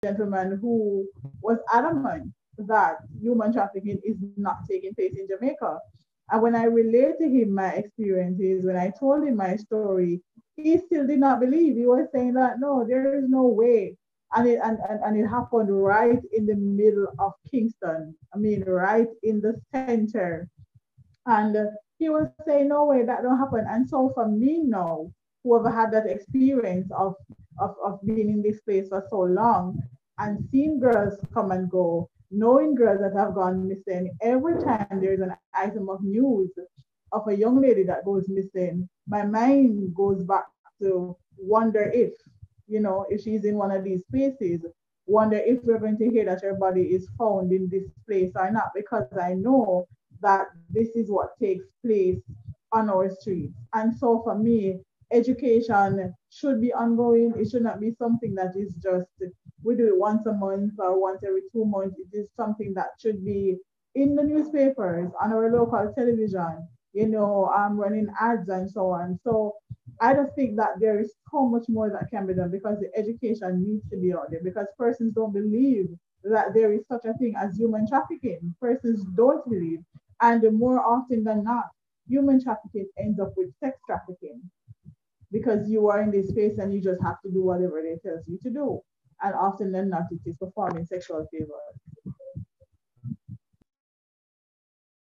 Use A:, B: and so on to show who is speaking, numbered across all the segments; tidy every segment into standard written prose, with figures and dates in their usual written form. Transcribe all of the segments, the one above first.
A: gentleman who was adamant that human trafficking is not taking place in Jamaica. And when I relayed to him my experiences, when I told him my story, he still did not believe. He was saying that no, there is no way. And it happened right in the middle of Kingston. I mean, right in the center. And he was saying, no way, that don't happen. And so for me now, whoever had that experience of being in this place for so long and seeing girls come and go, knowing girls that have gone missing, every time there's an item of news of a young lady that goes missing, my mind goes back to wonder if she's in one of these places, wonder if we're going to hear that her body is found in this place or not, because I know that this is what takes place on our streets. And so for me, education should be ongoing. It should not be something that is just we do it once a month or once every 2 months. It is something that should be in the newspapers, on our local television, running ads and so on. So I just think that there is so much more that can be done because the education needs to be out there because persons don't believe that there is such a thing as human trafficking. Persons don't believe. And more often than not, human trafficking ends up with sex trafficking because you are in this space and you just have to do whatever they tell you to do. And often than not, it is performing sexual favors.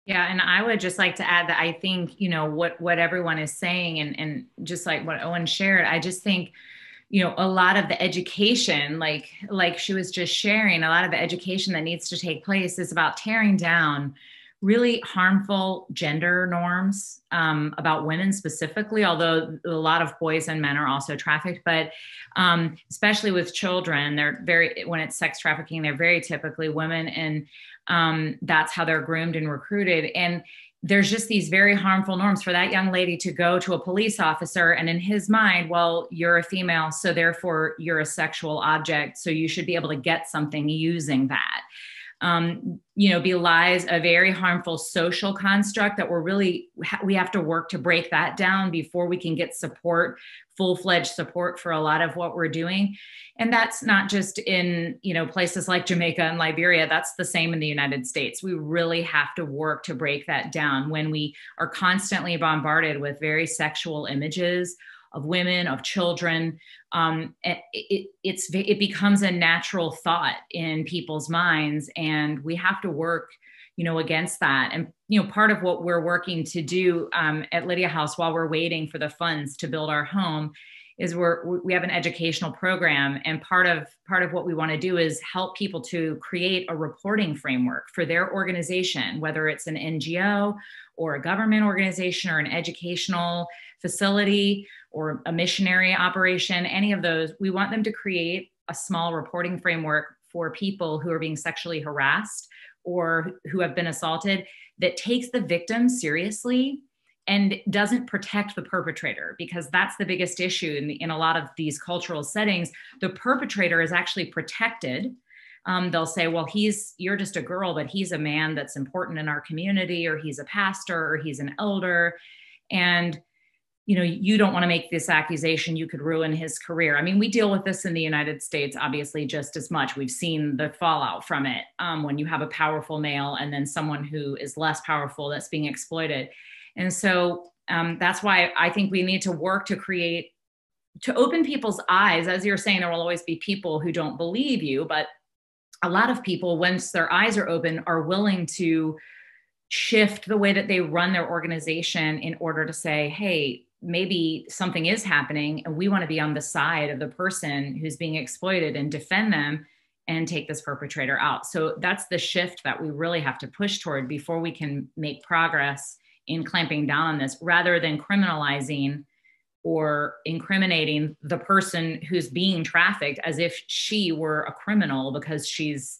B: Yeah, and I would just like to add that I think, what everyone is saying and just like what Owen shared, I just think, a lot of the education, like she was just sharing, a lot of the education that needs to take place is about tearing down really harmful gender norms about women specifically, although a lot of boys and men are also trafficked, but especially with children, when it's sex trafficking, they're very typically women, and that's how they're groomed and recruited. And there's just these very harmful norms for that young lady to go to a police officer and in his mind, well, you're a female, so therefore you're a sexual object, so you should be able to get something using that. Belies a very harmful social construct that we have to work to break that down before we can get support, full-fledged support for a lot of what we're doing. And that's not just in, places like Jamaica and Liberia, that's the same in the United States. We really have to work to break that down when we are constantly bombarded with very sexual images of women, of children. It becomes a natural thought in people's minds, and we have to work, against that. And, part of what we're working to do at Lydia House while we're waiting for the funds to build our home is we have an educational program, and part of what we want to do is help people to create a reporting framework for their organization, whether it's an NGO or a government organization or an educational facility or a missionary operation, any of those. We want them to create a small reporting framework for people who are being sexually harassed or who have been assaulted that takes the victim seriously and doesn't protect the perpetrator, because that's the biggest issue in a lot of these cultural settings. The perpetrator is actually protected. They'll say, well, you're just a girl, but he's a man that's important in our community, or he's a pastor, or he's an elder. And, you don't want to make this accusation, you could ruin his career. I mean, we deal with this in the United States, obviously, just as much. We've seen the fallout from it when you have a powerful male and then someone who is less powerful that's being exploited. And so that's why I think we need to work to open people's eyes. As you're saying, there will always be people who don't believe you, but a lot of people, once their eyes are open, are willing to shift the way that they run their organization in order to say, hey, maybe something is happening and we want to be on the side of the person who's being exploited and defend them and take this perpetrator out. So that's the shift that we really have to push toward before we can make progress in clamping down on this, rather than criminalizing or incriminating the person who's being trafficked as if she were a criminal because she's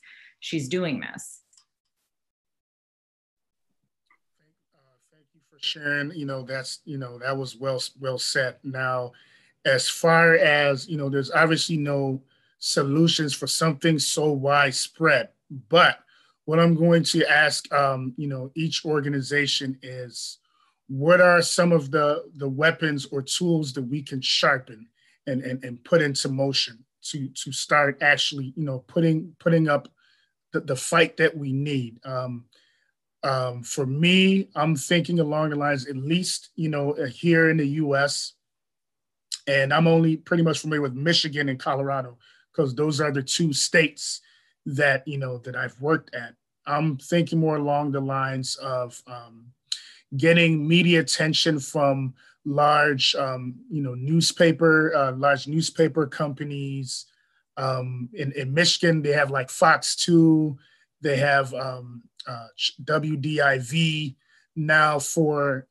B: doing this.
C: Thank you for sharing. That was well said. Now, as far as there's obviously no solutions for something so widespread, but what I'm going to ask, each organization is, what are some of the weapons or tools that we can sharpen and put into motion to start actually, putting up the fight that we need. For me, I'm thinking along the lines, at least, here in the U.S., and I'm only pretty much familiar with Michigan and Colorado, because those are the two states that, that I've worked at. I'm thinking more along the lines of getting media attention from large, large newspaper companies. In Michigan, they have like Fox 2, they have WDIV. Now for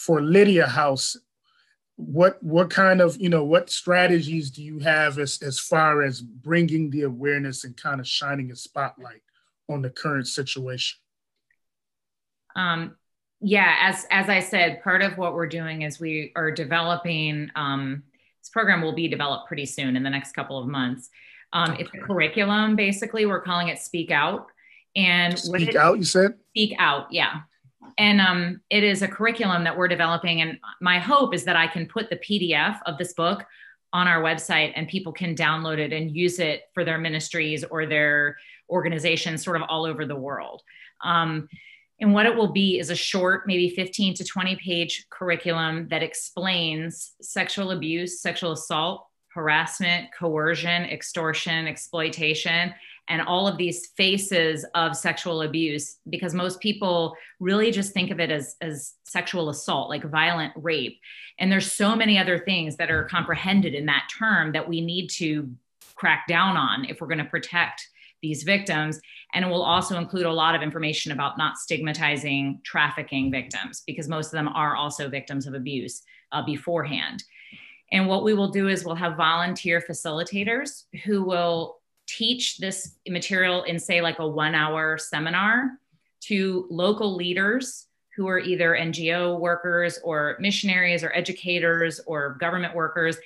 C: Lydia House, what kind of, what strategies do you have as far as bringing the awareness and kind of shining a spotlight on the current situation?
B: Yeah, as I said, part of what we're doing is we are developing, this program will be developed pretty soon in the next couple of months. It's a curriculum, basically. We're calling it Speak Out. And
C: Speak Out, you said?
B: Speak Out, yeah. And it is a curriculum that we're developing. And my hope is that I can put the PDF of this book on our website and people can download it and use it for their ministries or their organizations sort of all over the world. And what it will be is a short, maybe 15 to 20 page curriculum that explains sexual abuse, sexual assault, harassment, coercion, extortion, exploitation, and all of these faces of sexual abuse, because most people really just think of it as sexual assault, like violent rape. And there's so many other things that are comprehended in that term that we need to crack down on if we're going to protect these victims. And it will also include a lot of information about not stigmatizing trafficking victims, because most of them are also victims of abuse beforehand. And what we will do is we'll have volunteer facilitators who will teach this material in, say, like a 1-hour seminar to local leaders who are either NGO workers or missionaries or educators or government workers.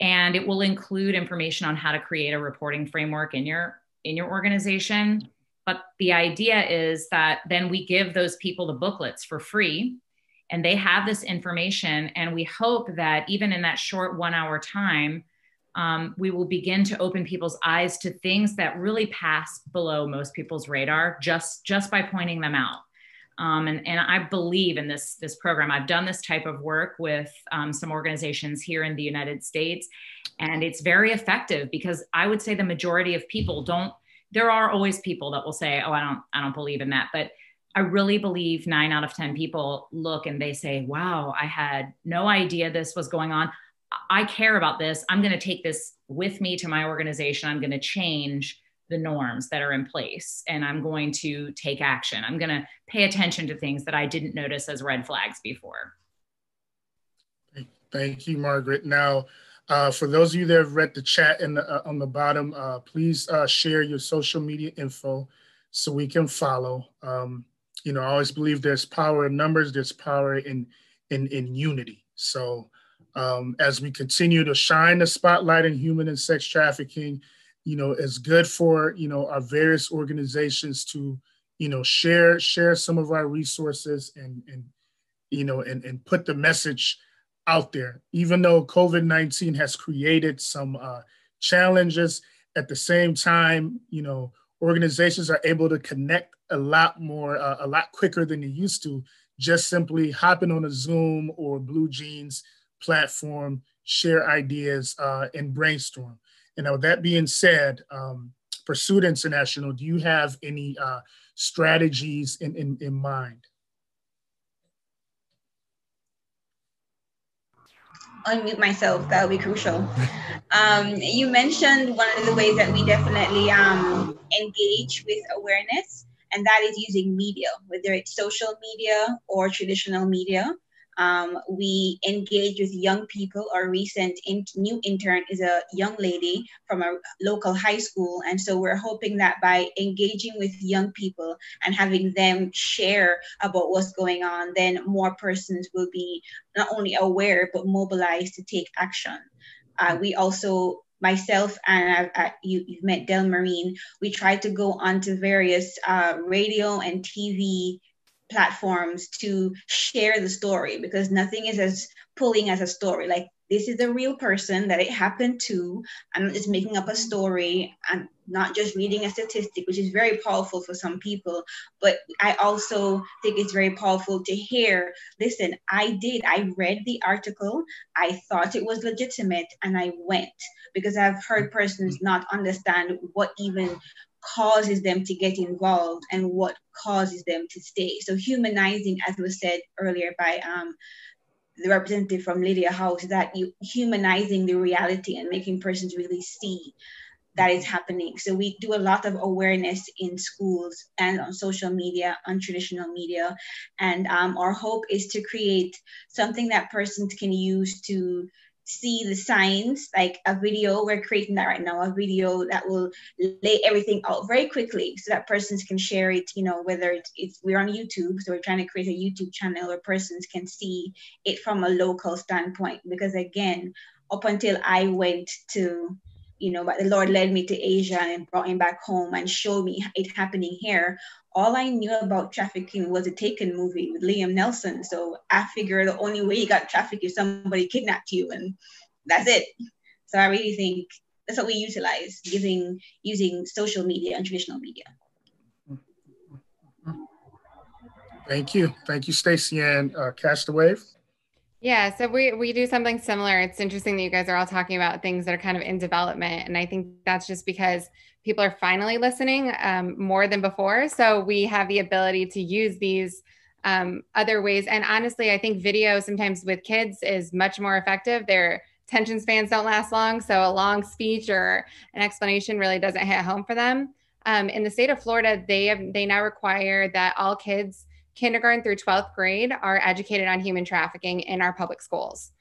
B: And it will include information on how to create a reporting framework in your organization. But the idea is that then we give those people the booklets for free, and they have this information. And we hope that even in that short 1-hour time, we will begin to open people's eyes to things that really pass below most people's radar just by pointing them out. And I believe in this program. I've done this type of work with some organizations here in the United States, and it's very effective, because I would say the majority of people don't. There are always people that will say, "Oh, I don't believe in that," but I really believe 9 out of 10 people look and they say, "Wow, I had no idea this was going on. I care about this. I'm going to take this with me to my organization. I'm going to change the norms that are in place, and I'm going to take action. I'm going to pay attention to things that I didn't notice as red flags before."
C: Thank you, Margaret. Now, for those of you that have read the chat on the bottom, please share your social media info so we can follow. I always believe there's power in numbers, there's power in unity. So as we continue to shine the spotlight in human and sex trafficking, it's good for, our various organizations to, share some of our resources and put the message out there. Even though COVID-19 has created some challenges, at the same time, organizations are able to connect a lot quicker than they used to, just simply hopping on a Zoom or Blue Jeans platform, share ideas and brainstorm. And now, with that being said, Pursuit International, do you have any strategies in mind?
D: Unmute myself, that would be crucial. You mentioned one of the ways that we definitely engage with awareness, and that is using media, whether it's social media or traditional media. We engage with young people. Our recent new intern is a young lady from a local high school. And so we're hoping that by engaging with young people and having them share about what's going on, then more persons will be not only aware, but mobilized to take action. We also, myself and you've met Del Marine, we try to go onto various radio and TV platforms to share the story, because nothing is as pulling as a story. Like this is a real person that it happened to. I'm not just making up a story. I'm not just reading a statistic, which is very powerful for some people. But I also think it's very powerful to hear, listen, I read the article. I thought it was legitimate and I went, because I've heard persons not understand what even causes them to get involved and what causes them to stay. So humanizing, as was said earlier by the representative from Lydia House, that you humanizing the reality and making persons really see that is happening. So we do a lot of awareness in schools and on social media, on traditional media. And our hope is to create something that persons can use to see the signs, like a video. We're creating that right now, a video that will lay everything out very quickly so that persons can share it, you know, whether it's we're on YouTube, so we're trying to create a YouTube channel where persons can see it from a local standpoint. Because again, up until I went to, you know, but the Lord led me to Asia and brought me back home and showed me it happening here. All I knew about trafficking was a Taken movie with Liam Neeson. So I figured the only way you got trafficked is somebody kidnapped you, and that's it. So I really think that's what we utilize, using social media and traditional media.
C: Thank you, Stacey Ann. Castaway.
E: Yeah, so we do something similar. It's interesting that you guys are all talking about things that are kind of in development. And I think that's just because people are finally listening more than before. So we have the ability to use these other ways. And honestly, I think video sometimes with kids is much more effective. Their attention spans don't last long. So a long speech or an explanation really doesn't hit home for them. In the state of Florida, they now require that all kids kindergarten through 12th grade are educated on human trafficking in our public schools,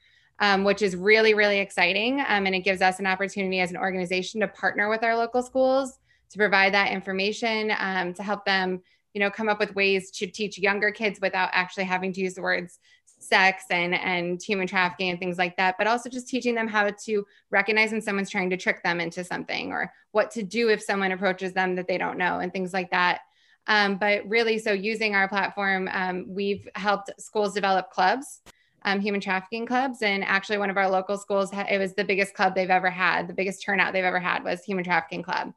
E: which is really, really exciting. And it gives us an opportunity as an organization to partner with our local schools to provide that information, to help them, you know, come up with ways to teach younger kids without actually having to use the words sex and human trafficking and things like that, but also just teaching them how to recognize when someone's trying to trick them into something, or what to do if someone approaches them that they don't know, and things like that. But really, so using our platform, we've helped schools develop clubs, human trafficking clubs. And actually one of our local schools, it was the biggest club they've ever had. The biggest turnout they've ever had was human trafficking club.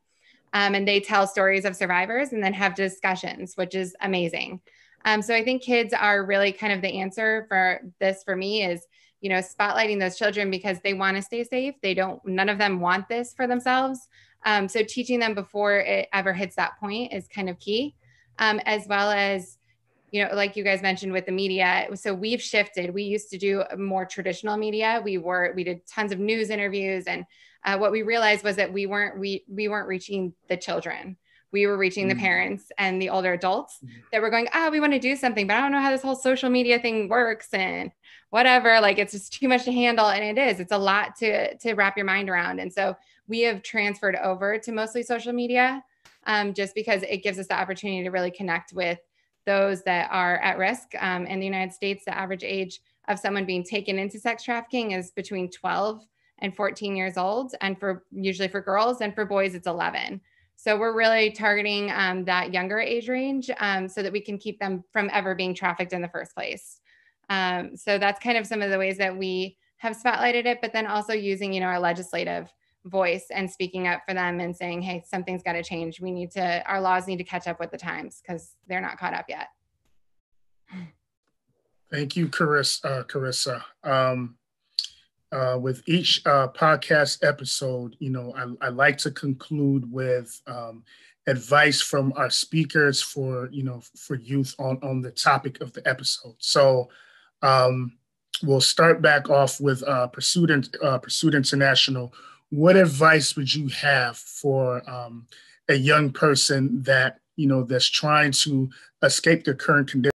E: And they tell stories of survivors and then have discussions, which is amazing. So I think kids are really kind of the answer for this for me is, you know, spotlighting those children because they want to stay safe. None of them want this for themselves. So teaching them before it ever hits that point is kind of key. As well as, you know, like you guys mentioned with the media. So we've shifted. We used to do more traditional media. We did tons of news interviews. And what we realized was that we weren't reaching the children. We were reaching the parents and the older adults that were going, we want to do something, but I don't know how this whole social media thing works and whatever. Like, it's just too much to handle. And it's a lot to wrap your mind around. And so we have transferred over to mostly social media. Just because it gives us the opportunity to really connect with those that are at risk. In the United States, the average age of someone being taken into sex trafficking is between 12 and 14 years old. And usually for girls, and for boys, it's 11. So we're really targeting that younger age range so that we can keep them from ever being trafficked in the first place. So that's kind of some of the ways that we have spotlighted it, but then also using, you know, our legislative voice and speaking up for them and saying, hey, something's got to change. Our laws need to catch up with the times because they're not caught up yet.
C: Thank you, Carissa. With each podcast episode, you know, I like to conclude with advice from our speakers for youth on the topic of the episode. So we'll start back off with Pursuit International. What advice would you have for a young person that, you know, that's trying to escape their current condition?